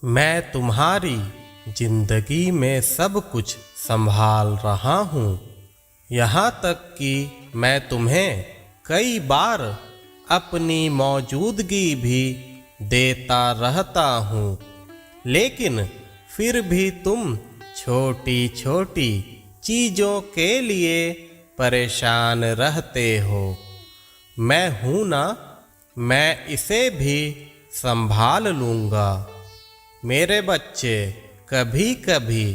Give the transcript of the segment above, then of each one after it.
मैं तुम्हारी जिंदगी में सब कुछ संभाल रहा हूँ। यहाँ तक कि मैं तुम्हें कई बार अपनी मौजूदगी भी देता रहता हूँ, लेकिन फिर भी तुम छोटी छोटी चीज़ों के लिए परेशान रहते हो। मैं हूँ ना, मैं इसे भी संभाल लूँगा। मेरे बच्चे, कभी कभी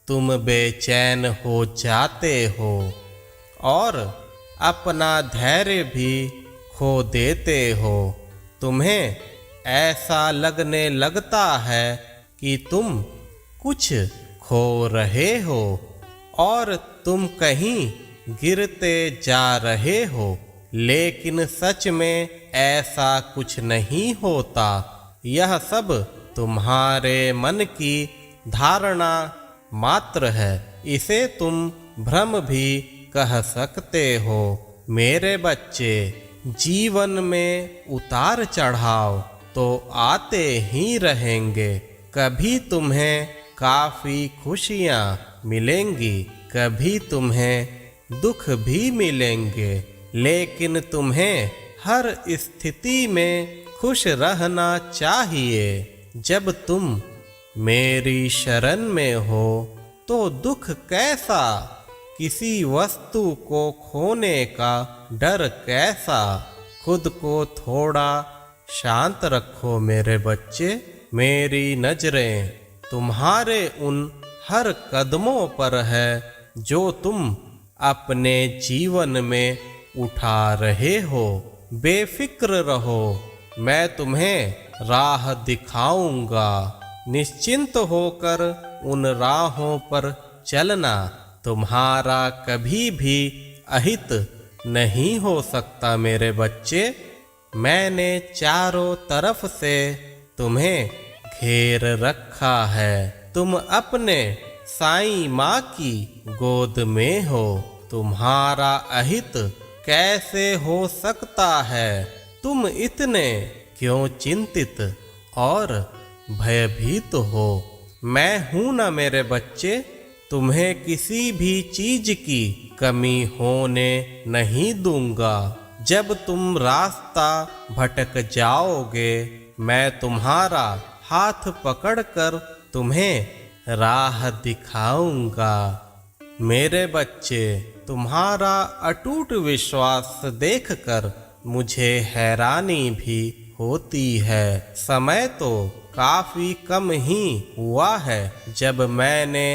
तुम बेचैन हो जाते हो और अपना धैर्य भी खो देते हो। तुम्हें ऐसा लगने लगता है कि तुम कुछ खो रहे हो और तुम कहीं गिरते जा रहे हो, लेकिन सच में ऐसा कुछ नहीं होता। यह सब तुम्हारे मन की धारणा मात्र है। इसे तुम भ्रम भी कह सकते हो। मेरे बच्चे, जीवन में उतार चढ़ाव तो आते ही रहेंगे। कभी तुम्हें काफ़ी खुशियाँ मिलेंगी, कभी तुम्हें दुख भी मिलेंगे, लेकिन तुम्हें हर स्थिति में खुश रहना चाहिए। जब तुम मेरी शरण में हो तो दुख कैसा, किसी वस्तु को खोने का डर कैसा। खुद को थोड़ा शांत रखो मेरे बच्चे। मेरी नजरें तुम्हारे उन हर कदमों पर है जो तुम अपने जीवन में उठा रहे हो। बेफिक्र रहो, मैं तुम्हें राह दिखाऊंगा। निश्चिंत होकर उन राहों पर चलना। तुम्हारा कभी भी अहित नहीं हो सकता मेरे बच्चे। मैंने चारों तरफ से तुम्हें घेर रखा है। तुम अपने साईं माँ की गोद में हो। तुम्हारा अहित कैसे हो सकता है? तुम इतने क्यों चिंतित और भयभीत हो? मैं हूं ना मेरे बच्चे, तुम्हें किसी भी चीज की कमी होने नहीं दूंगा। जब तुम रास्ता भटक जाओगे, मैं तुम्हारा हाथ पकड़कर तुम्हें राह दिखाऊंगा। मेरे बच्चे, तुम्हारा अटूट विश्वास देखकर मुझे हैरानी भी होती है। समय तो काफी कम ही हुआ है जब मैंने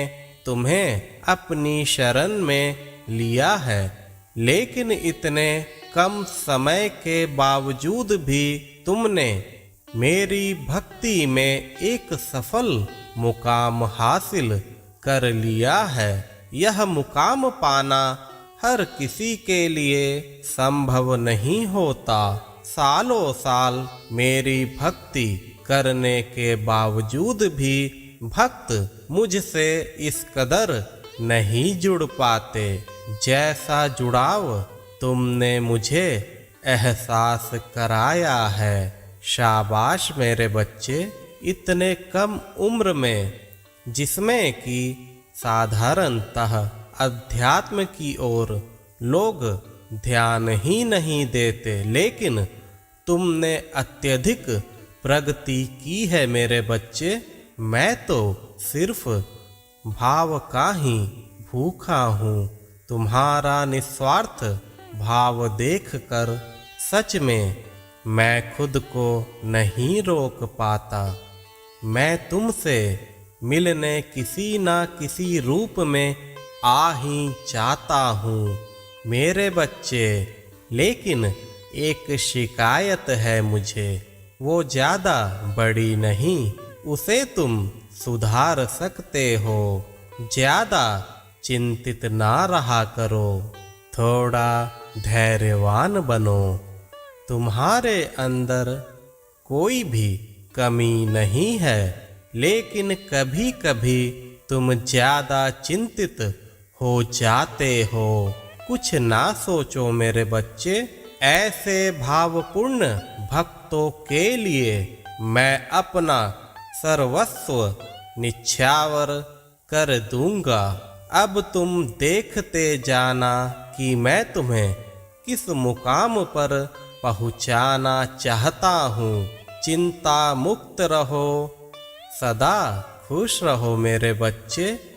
तुम्हें अपनी शरण में लिया है, लेकिन इतने कम समय के बावजूद भी तुमने मेरी भक्ति में एक सफल मुकाम हासिल कर लिया है। यह मुकाम पाना हर किसी के लिए संभव नहीं होता। सालों साल मेरी भक्ति करने के बावजूद भी भक्त मुझसे इस कदर नहीं जुड़ पाते जैसा जुड़ाव तुमने मुझे एहसास कराया है। शाबाश मेरे बच्चे। इतने कम उम्र में, जिसमें कि साधारणतः अध्यात्म की ओर लोग ध्यान ही नहीं देते, लेकिन तुमने अत्यधिक प्रगति की है मेरे बच्चे। मैं तो सिर्फ भाव का ही भूखा हूँ। तुम्हारा निस्वार्थ भाव देखकर सच में मैं खुद को नहीं रोक पाता। मैं तुमसे मिलने किसी ना किसी रूप में आ ही जाता हूँ मेरे बच्चे, लेकिन एक शिकायत है मुझे। वो ज़्यादा बड़ी नहीं, उसे तुम सुधार सकते हो। ज़्यादा चिंतित ना रहा करो, थोड़ा धैर्यवान बनो। तुम्हारे अंदर कोई भी कमी नहीं है, लेकिन कभी कभी तुम ज़्यादा चिंतित हो जाते हो। कुछ ना सोचो मेरे बच्चे। ऐसे भावपूर्ण भक्तों के लिए मैं अपना सर्वस्व निछावर कर दूंगा। अब तुम देखते जाना कि मैं तुम्हें किस मुकाम पर पहुँचाना चाहता हूँ। चिंता मुक्त रहो, सदा खुश रहो मेरे बच्चे।